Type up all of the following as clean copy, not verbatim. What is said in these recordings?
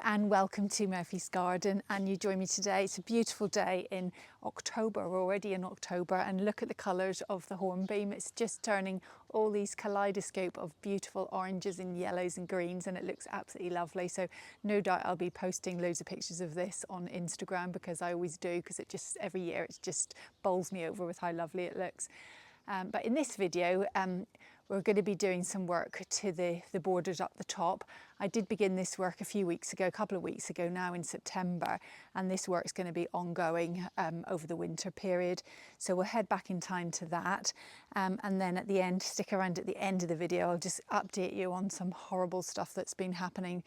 and welcome to Murphy's Garden, and you join me today. It's a beautiful day in October. We're already in October, and look at the colours of the hornbeam. It's just turning all these kaleidoscope of beautiful oranges and yellows and greens, and it looks absolutely lovely. So no doubt I'll be posting loads of pictures of this on Instagram, because I always do, because it just every year it just bowls me over with how lovely it looks. But in this video, we're going to be doing some work to the borders up the top. I did begin this work a couple of weeks ago now in September, and this work's going to be ongoing over the winter period. So we'll head back in time to that. And then at the end, stick around at the end of the video, I'll just update you on some horrible stuff that's been happening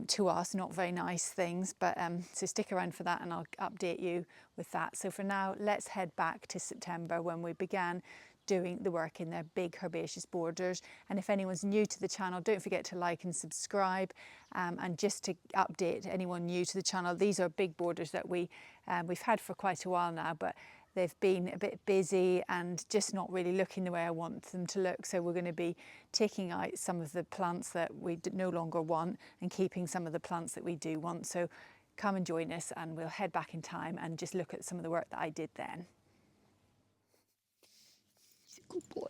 to us, not very nice things, but so stick around for that and I'll update you with that. So for now, let's head back to September when we began doing the work in their big herbaceous borders. And if anyone's new to the channel, don't forget to like and subscribe. And just to update anyone new to the channel, these are big borders that we've had for quite a while now, but they've been a bit busy and just not really looking the way I want them to look. So we're going to be taking out some of the plants that we no longer want and keeping some of the plants that we do want. So come and join us, and we'll head back in time and just look at some of the work that I did then. He's a good boy.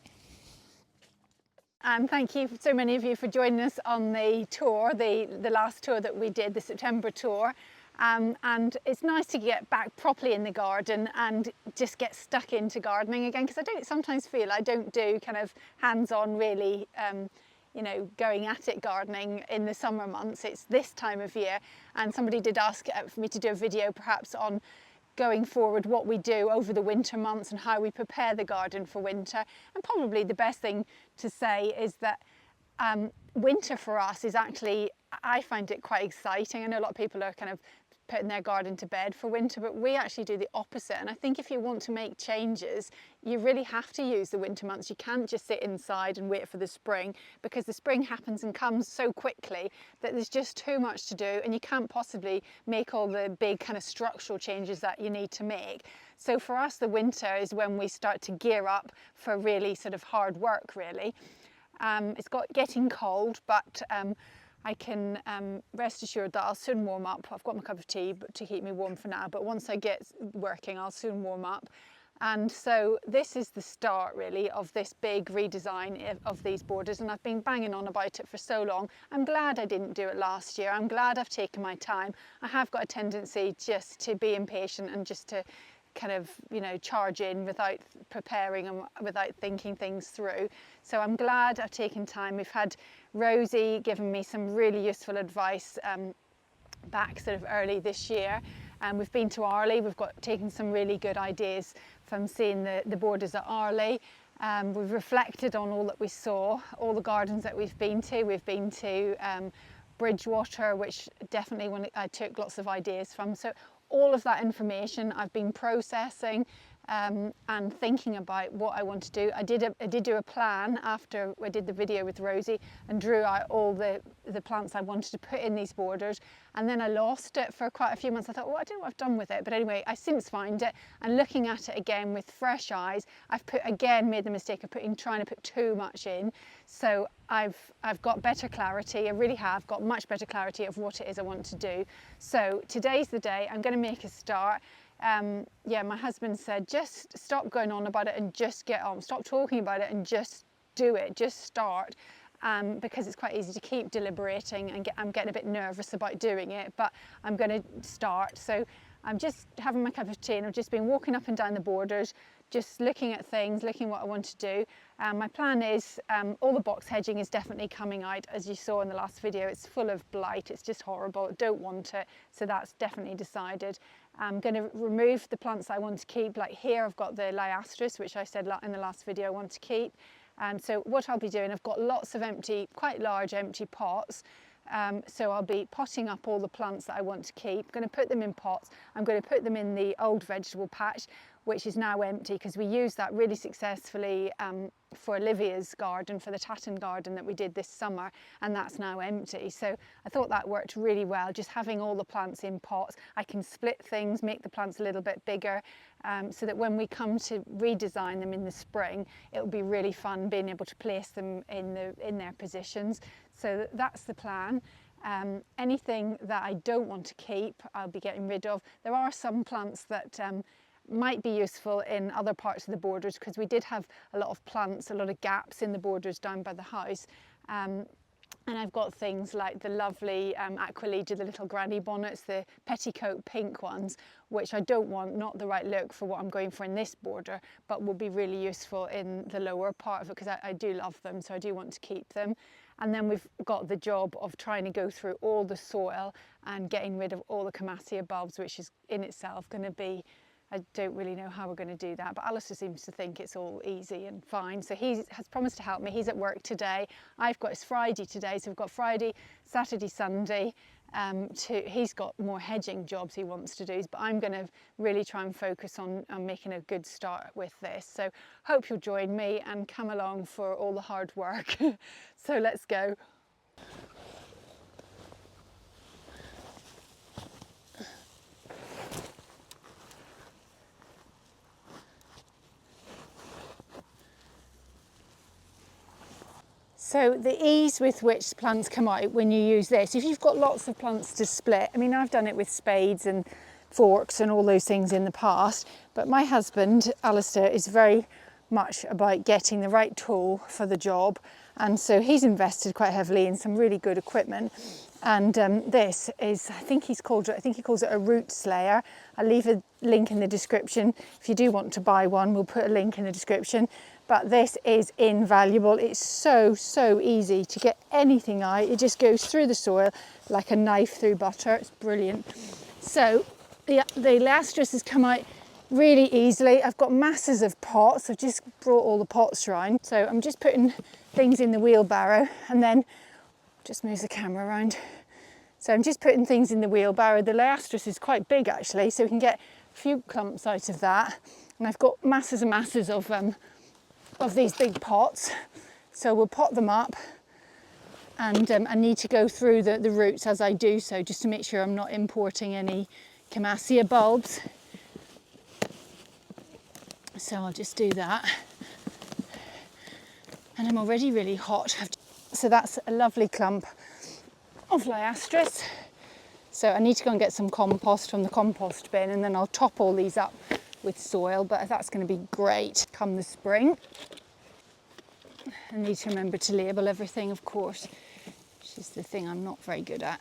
And thank you, so many of you, for joining us on the tour, the last tour that we did, the September tour. And it's nice to get back properly in the garden and just get stuck into gardening again, because I sometimes feel I don't do kind of hands-on really, you know, going at it gardening in the summer months. It's this time of year, and somebody did ask for me to do a video perhaps on going forward what we do over the winter months and how we prepare the garden for winter. And probably the best thing to say is that winter for us is actually, I find it quite exciting. I know a lot of people are kind of putting their garden to bed for winter, but we actually do the opposite. And I think if you want to make changes, you really have to use the winter months. You can't just sit inside and wait for the spring, because the spring happens and comes so quickly that there's just too much to do, and you can't possibly make all the big kind of structural changes that you need to make. So for us, the winter is when we start to gear up for really sort of hard work, really. It's getting cold, but I can rest assured that I'll soon warm up. I've got my cup of tea to keep me warm for now, but once I get working, I'll soon warm up. And so this is the start really of this big redesign of these borders, and I've been banging on about it for so long. I'm glad I didn't do it last year. I'm glad I've taken my time. I have got a tendency just to be impatient and just to kind of, you know, charge in without preparing and without thinking things through. So I'm glad I've taken time. We've had Rosie giving me some really useful advice back sort of early this year, and we've been to Arley. We've taken some really good ideas from seeing the borders at Arley. We've reflected on all that we saw, all the gardens that we've been to. We've been to Bridgewater, which definitely I took lots of ideas from. So all of that information I've been processing and thinking about what I want to do. I did do a plan after I did the video with Rosie and drew out all the plants I wanted to put in these borders, and then I lost it for quite a few months. I thought, well, I don't know what I've done with it, but anyway, I since found it, and looking at it again with fresh eyes, I've made the mistake of trying to put too much in. So I've got better clarity. I really have got much better clarity of what it is I want to do. So today's the day. I'm going to make a start. Yeah, my husband said, just stop going on about it and just get on. Stop talking about it and just do it. Just start. Because it's quite easy to keep deliberating, and I'm getting a bit nervous about doing it, but I'm going to start. So I'm just having my cup of tea, and I've just been walking up and down the borders, just looking at things, looking what I want to do. My plan is all the box hedging is definitely coming out. As you saw in the last video, it's full of blight. It's just horrible. I don't want it. So that's definitely decided. I'm going to remove the plants I want to keep. Like here, I've got the liastris, which I said in the last video I want to keep. So what I'll be doing, I've got lots of quite large empty pots. So I'll be potting up all the plants that I want to keep. I'm going to put them in pots. I'm going to put them in the old vegetable patch, which is now empty, because we used that really successfully for Olivia's garden, for the Tatton garden that we did this summer, and that's now empty. So I thought that worked really well, just having all the plants in pots. I can split things, make the plants a little bit bigger, so that when we come to redesign them in the spring, it'll be really fun being able to place them in their positions. So that's the plan. Anything that I don't want to keep, I'll be getting rid of. There are some plants that might be useful in other parts of the borders, because we did have a lot of plants, a lot of gaps in the borders down by the house. And I've got things like the lovely Aquilegia, the little granny bonnets, the petticoat pink ones, which I don't want, not the right look for what I'm going for in this border, but will be really useful in the lower part of it, because I do love them, so I do want to keep them. And then we've got the job of trying to go through all the soil and getting rid of all the Camassia bulbs, which is in itself going to be, I don't really know how we're going to do that, but Alistair seems to think it's all easy and fine. So he has promised to help me. He's at work today. It's Friday today, so we've got Friday, Saturday, Sunday. He's got more hedging jobs he wants to do, but I'm going to really try and focus on making a good start with this. So hope you'll join me and come along for all the hard work. So let's go. So the ease with which plants come out when you use this, if you've got lots of plants to split, I mean, I've done it with spades and forks and all those things in the past, but my husband, Alistair, is very much about getting the right tool for the job, and so he's invested quite heavily in some really good equipment. And this is, I think he calls it a root slayer. I'll leave a link in the description. If you do want to buy one, we'll put a link in the description. But this is invaluable. It's so easy to get anything out. It just goes through the soil like a knife through butter. It's brilliant. So the Alistair has come out really easily. I've got masses of pots. I've just brought all the pots around. So I'm just putting things in the wheelbarrow, and then just move the camera around. So I'm just putting things in the wheelbarrow. The Alistair is quite big actually, so we can get a few clumps out of that. And I've got masses and masses of these big pots, so we'll pot them up, and I need to go through the roots as I do so, just to make sure I'm not importing any Camassia bulbs. So I'll just do that, and I'm already really hot. So that's a lovely clump of Liastris. So I need to go and get some compost from the compost bin, and then I'll top all these up with soil, but that's going to be great come the spring. I need to remember to label everything, of course, which is the thing I'm not very good at.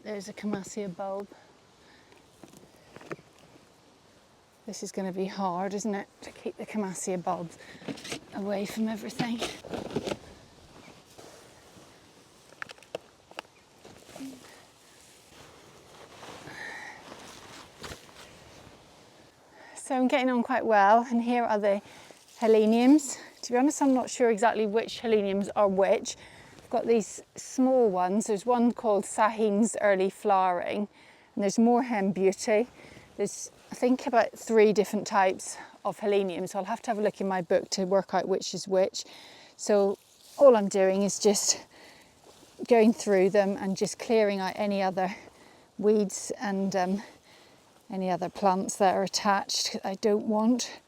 There's a Camassia bulb. This is going to be hard, isn't it, to keep the Camassia bulbs away from everything. So I'm getting on quite well, and here are the heleniums. To be honest, I'm not sure exactly which heleniums are which. I've got these small ones. There's one called Sahin's Early Flowering, and there's Moorhen Beauty. There's, I think, about 3 different types of heleniums. So I'll have to have a look in my book to work out which is which. So all I'm doing is just going through them and just clearing out any other weeds and any other plants that are attached I don't want.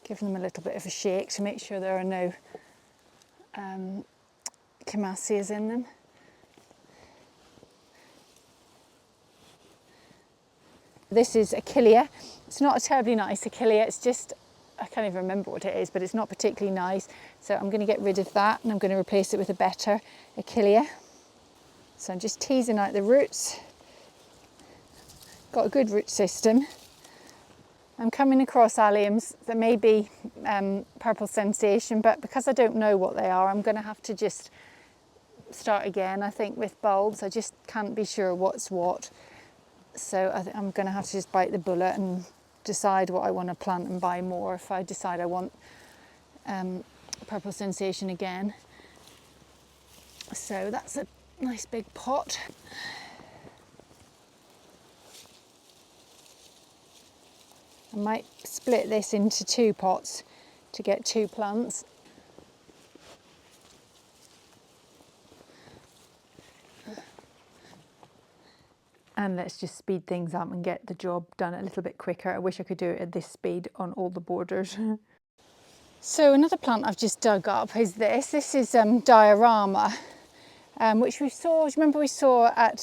Give them a little bit of a shake to make sure there are no Camassias in them. This is Achillea. It's not a terribly nice Achillea, it's just, I can't even remember what it is, but it's not particularly nice. So I'm going to get rid of that, and I'm going to replace it with a better Achillea. So I'm just teasing out the roots. Got a good root system. I'm coming across alliums that may be purple sensation, but because I don't know what they are, I'm going to have to just start again, I think, with bulbs. I just can't be sure what's what. So I'm going to have to just bite the bullet and decide what I want to plant and buy more if I decide I want purple sensation again. So that's a nice big pot. I might split this into 2 pots to get 2 plants. and let's just speed things up and get the job done a little bit quicker. I wish I could do it at this speed on all the borders. So another plant I've just dug up is this. This is diorama, which we saw, remember we saw at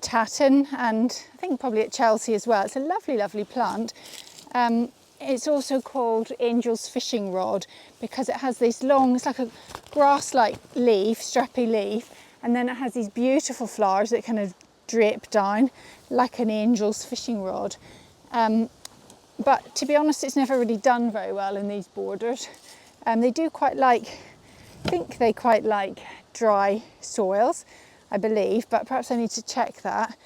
Tatton, and I think probably at Chelsea as well. It's a lovely, lovely plant. It's also called Angel's fishing rod because it has this long, it's like a grass-like leaf, strappy leaf, and then it has these beautiful flowers that kind of drape down like an angel's fishing rod. But to be honest, it's never really done very well in these borders. They do quite like, I think they quite like dry soils, I believe, but perhaps I need to check that.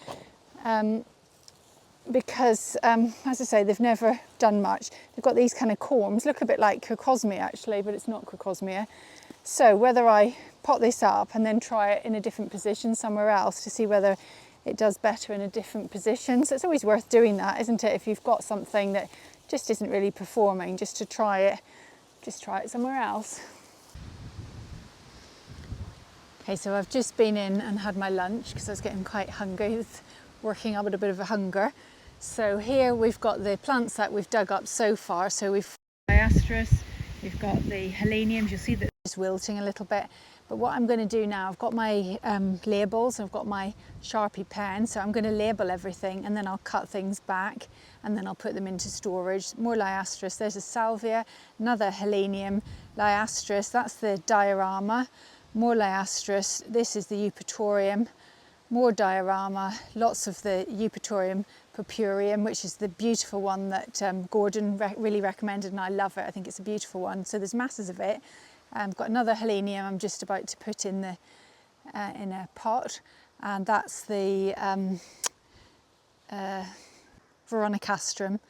Because, as I say, they've never done much. They've got these kind of corms, look a bit like crocosmia actually, but it's not crocosmia. So whether I pot this up and then try it in a different position somewhere else to see whether it does better in a different position. So it's always worth doing that, isn't it? If you've got something that just isn't really performing, just to try it, just try it somewhere else. Okay, so I've just been in and had my lunch because I was getting quite hungry, working up with a bit of a hunger. So here we've got the plants that we've dug up so far. So we've diasteris, we've got the heleniums. You'll see that it's wilting a little bit. But what I'm going to do now, I've got my labels, I've got my Sharpie pen, so I'm going to label everything and then I'll cut things back and then I'll put them into storage. More Liasteris, there's a salvia, another helenium, Liasteris, that's the diorama, more Liasteris, this is the eupatorium, more diorama, lots of the eupatorium purpureum, which is the beautiful one that Gordon really recommended, and I love it. I think it's a beautiful one. So there's masses of it. I've got another helenium I'm just about to put in the in a pot, and that's the veronicastrum.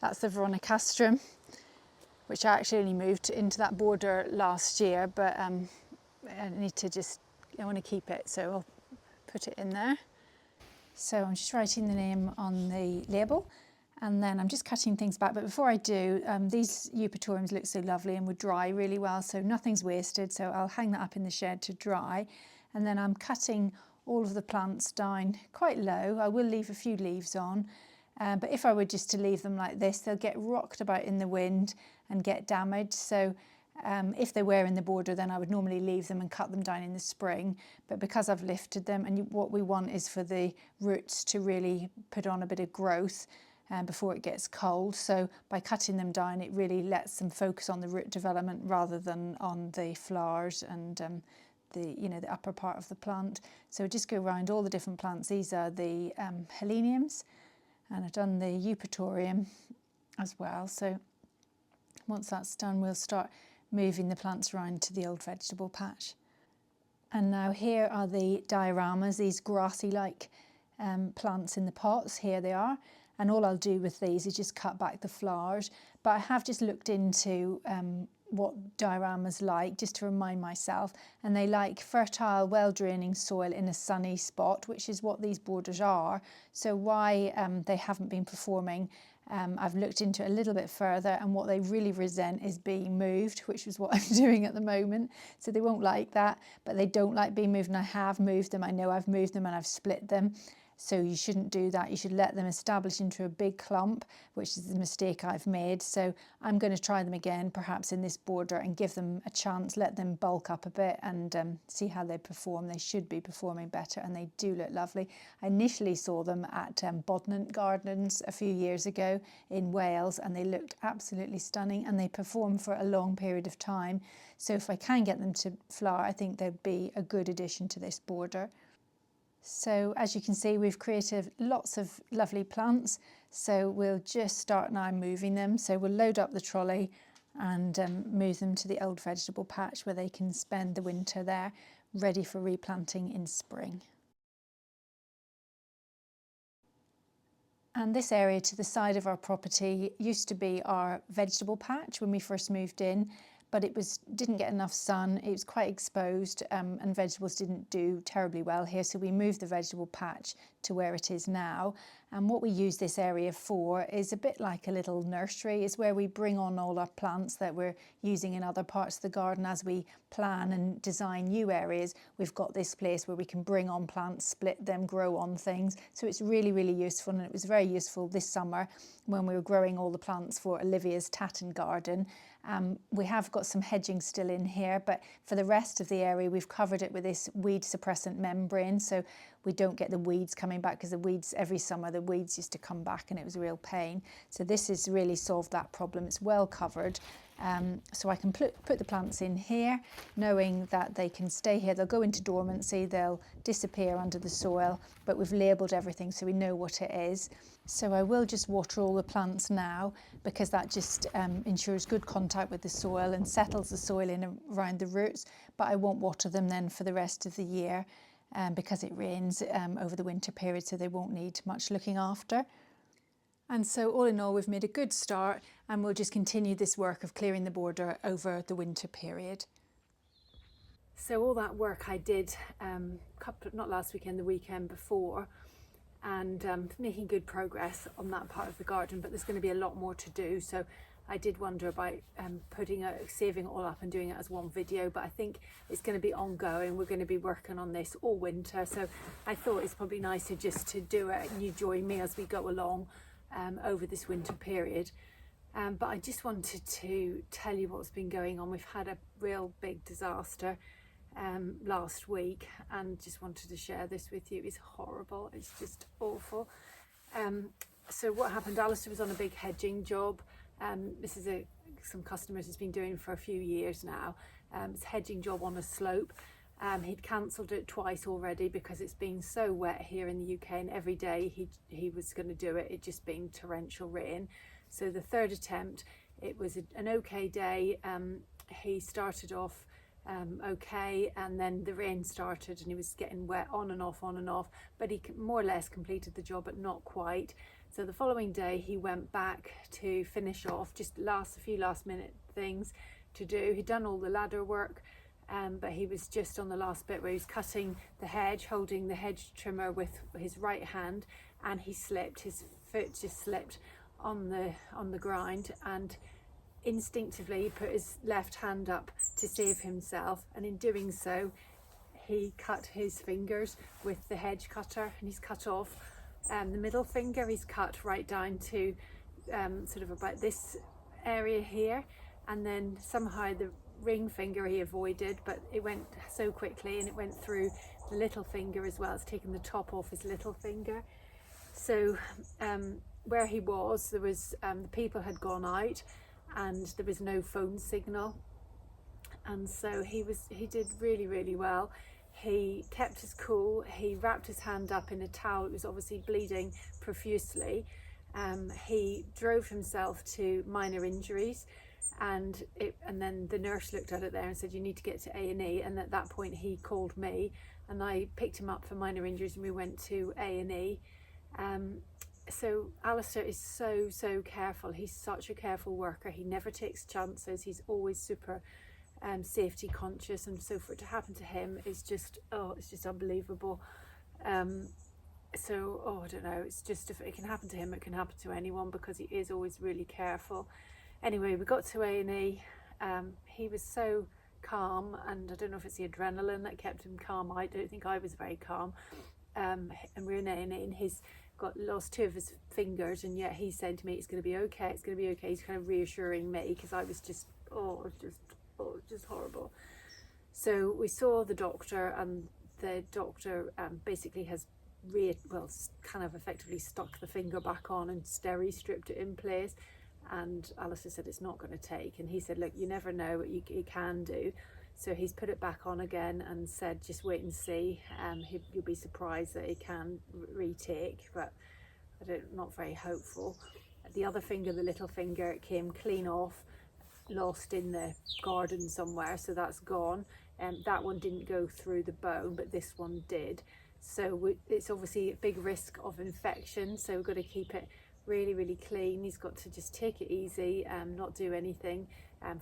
That's the veronicastrum, which I actually only moved into that border last year, but I need to I want to keep it, so I'll put it in there. So I'm just writing the name on the label and then I'm just cutting things back. But before I do, these eupatoriums look so lovely and would dry really well, so nothing's wasted. So I'll hang that up in the shed to dry. And then I'm cutting all of the plants down quite low. I will leave a few leaves on, but if I were just to leave them like this, they'll get rocked about in the wind and get damaged. So if they were in the border, then I would normally leave them and cut them down in the spring. But because I've lifted them, and what we want is for the roots to really put on a bit of growth before it gets cold. So by cutting them down, it really lets them focus on the root development rather than on the flowers and the upper part of the plant. So just go around all the different plants. These are the heleniums, and I've done the eupatorium as well. So once that's done, we'll start moving the plants around to the old vegetable patch. And now here are the dioramas, these grassy-like plants in the pots. Here they are. And all I'll do with these is just cut back the flowers. But I have just looked into what dioramas like, just to remind myself. And they like fertile, well-draining soil in a sunny spot, which is what these borders are. So why they haven't been performing, I've looked into it a little bit further, and what they really resent is being moved, which is what I'm doing at the moment. So they won't like that, but they don't like being moved, and I have moved them. I know I've moved them and I've split them. So you shouldn't do that. You should let them establish into a big clump, which is the mistake I've made. So I'm going to try them again, perhaps in this border, and give them a chance, let them bulk up a bit and see how they perform. They should be performing better, and they do look lovely. I initially saw them at Bodnant Gardens a few years ago in Wales, and they looked absolutely stunning, and they perform for a long period of time. So if I can get them to flower, I think they'd be a good addition to this border. So as you can see, we've created lots of lovely plants. So we'll just start now moving them. So we'll load up the trolley and move them to the old vegetable patch where they can spend the winter there, ready for replanting in spring. And this area to the side of our property used to be our vegetable patch when we first moved in, but it didn't get enough sun. It was quite exposed, and vegetables didn't do terribly well here. So we moved the vegetable patch to where it is now. And what we use this area for is a bit like a little nursery. It's where we bring on all our plants that we're using in other parts of the garden as we plan and design new areas. We've got this place where we can bring on plants, split them, grow on things. So it's really, really useful, and it was very useful this summer when we were growing all the plants for Olivia's Tatton garden. We have got some hedging still in here, but for the rest of the area we've covered it with this weed suppressant membrane, so we don't get the weeds coming back, because the weeds, every summer the weeds used to come back and it was a real pain. So this has really solved that problem. It's well covered. So I can put the plants in here, knowing that they can stay here. They'll go into dormancy, they'll disappear under the soil, but we've labelled everything so we know what it is. So I will just water all the plants now, because that just ensures good contact with the soil and settles the soil in around the roots, but I won't water them then for the rest of the year because it rains over the winter period, so they won't need much looking after. And so all in all, we've made a good start, and we'll just continue this work of clearing the border over the winter period. So all that work I did, not last weekend, the weekend before, and making good progress on that part of the garden, but there's going to be a lot more to do. So I did wonder about saving it all up and doing it as one video, but I think it's going to be ongoing. We're going to be working on this all winter, so I thought it's probably nicer just to do it and you join me as we go along over this winter period. But I just wanted to tell you what's been going on. We've had a real big disaster last week, and just wanted to share this with you. It's horrible, it's just awful. So what happened, Alistair was on a big hedging job. This is some customers has been doing for a few years now. It's a hedging job on a slope. He'd cancelled it twice already because it's been so wet here in the UK, and every day he was going to do it, it just been torrential rain. So the third attempt, it was an okay day. He started off okay, and then the rain started and he was getting wet on and off, but he more or less completed the job, but not quite. So the following day he went back to finish off, just a few last minute things to do. He'd done all the ladder work, but he was just on the last bit where he was cutting the hedge, holding the hedge trimmer with his right hand, and he slipped. His foot just slipped on the grind, and instinctively he put his left hand up to save himself, and in doing so he cut his fingers with the hedge cutter, and he's cut off the middle finger. He's cut right down to sort of about this area here, and then somehow the ring finger he avoided, but it went so quickly and it went through the little finger as well. It's taken the top off his little finger. So where he was, there was the people had gone out and there was no phone signal, and so he did really, really well. He kept his cool. He wrapped his hand up in a towel. It was obviously bleeding profusely. He drove himself to minor injuries, and then the nurse looked at it there and said, you need to get to A&E, and at that point he called me, and I picked him up for minor injuries and we went to A&E. So Alistair is so careful. He's such a careful worker. He never takes chances. He's always super safety conscious, and so for it to happen to him is just, it's just unbelievable. So I don't know, it's just, if it can happen to him, it can happen to anyone, because he is always really careful. Anyway, we got to A&E. He was so calm, and I don't know if it's the adrenaline that kept him calm. I don't think I was very calm. And we're in A&E, and he's lost two of his fingers, and yet he's saying to me, it's going to be okay, it's going to be okay. He's kind of reassuring me, because I was just, just horrible. So we saw the doctor, and the doctor basically has kind of effectively stuck the finger back on and steri-stripped it in place. And Alistair said it's not going to take, and he said, look, you never know what you can do. So he's put it back on again and said, just wait and see. You'll be surprised that he can retake, but not very hopeful. The other finger, the little finger, it came clean off, lost in the garden somewhere, so that's gone. That one didn't go through the bone, but this one did. So it's obviously a big risk of infection, so we've got to keep it really, really clean. He's got to just take it easy, not do anything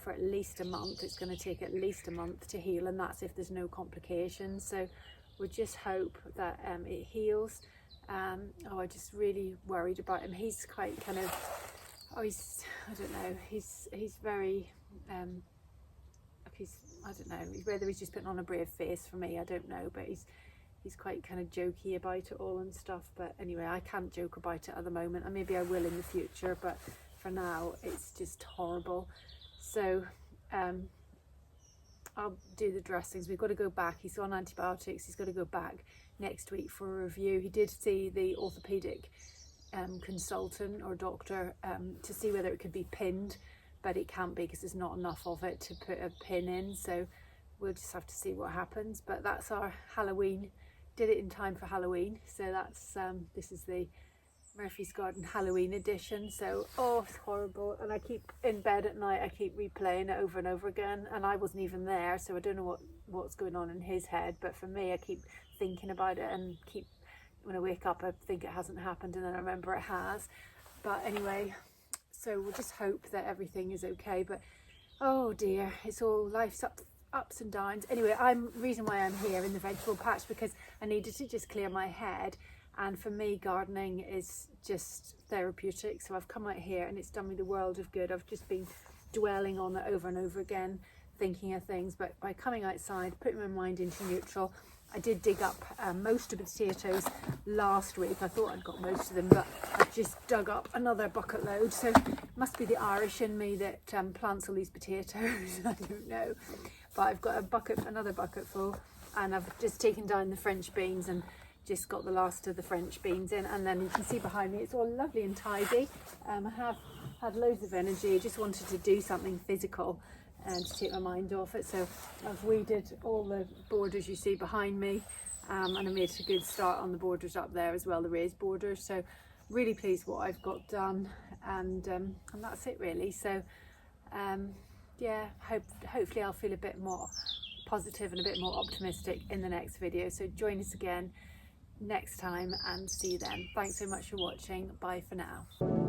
for at least a month. It's going to take at least a month to heal, and that's if there's no complications. So we'll just hope that it heals. Oh, I'm just really worried about him. He's quite kind of, I don't know, he's very, I don't know whether he's just putting on a brave face for me, I don't know, but he's quite kind of jokey about it all and stuff. But anyway, I can't joke about it at the moment, and maybe I will in the future, but for now it's just horrible. So I'll do the dressings. We've got to go back. He's on antibiotics. He's got to go back next week for a review. He did see the orthopedic consultant or doctor to see whether it could be pinned, but it can't be because there's not enough of it to put a pin in. So we'll just have to see what happens. But that's our Halloween. Did it in time for Halloween. So that's this is the Murphy's Garden Halloween edition. So it's horrible, and I keep in bed at night, I keep replaying it over and over again, and I wasn't even there, so I don't know what's going on in his head, but for me, I keep thinking about it, and when I wake up I think it hasn't happened, and then I remember it has. But anyway, so we'll just hope that everything is okay. But oh dear, it's all life's ups and downs. Anyway, reason why I'm here in the vegetable patch, because I needed to just clear my head. And for me, gardening is just therapeutic. So I've come out here and it's done me the world of good. I've just been dwelling on it over and over again, thinking of things. But by coming outside, putting my mind into neutral, I did dig up most of the potatoes last week. I thought I'd got most of them, but I just dug up another bucket load. So it must be the Irish in me that plants all these potatoes. I don't know. But I've got another bucket full, and I've just taken down the French beans and just got the last of the French beans in, and then you can see behind me it's all lovely and tidy. I have had loads of energy. I just wanted to do something physical and to take my mind off it, so I've weeded all the borders you see behind me, and I made a good start on the borders up there as well, the raised borders. So really pleased what I've got done, and that's it really. So yeah, hopefully I'll feel a bit more positive and a bit more optimistic in the next video. So join us again next time and see you then. Thanks so much for watching. Bye for now.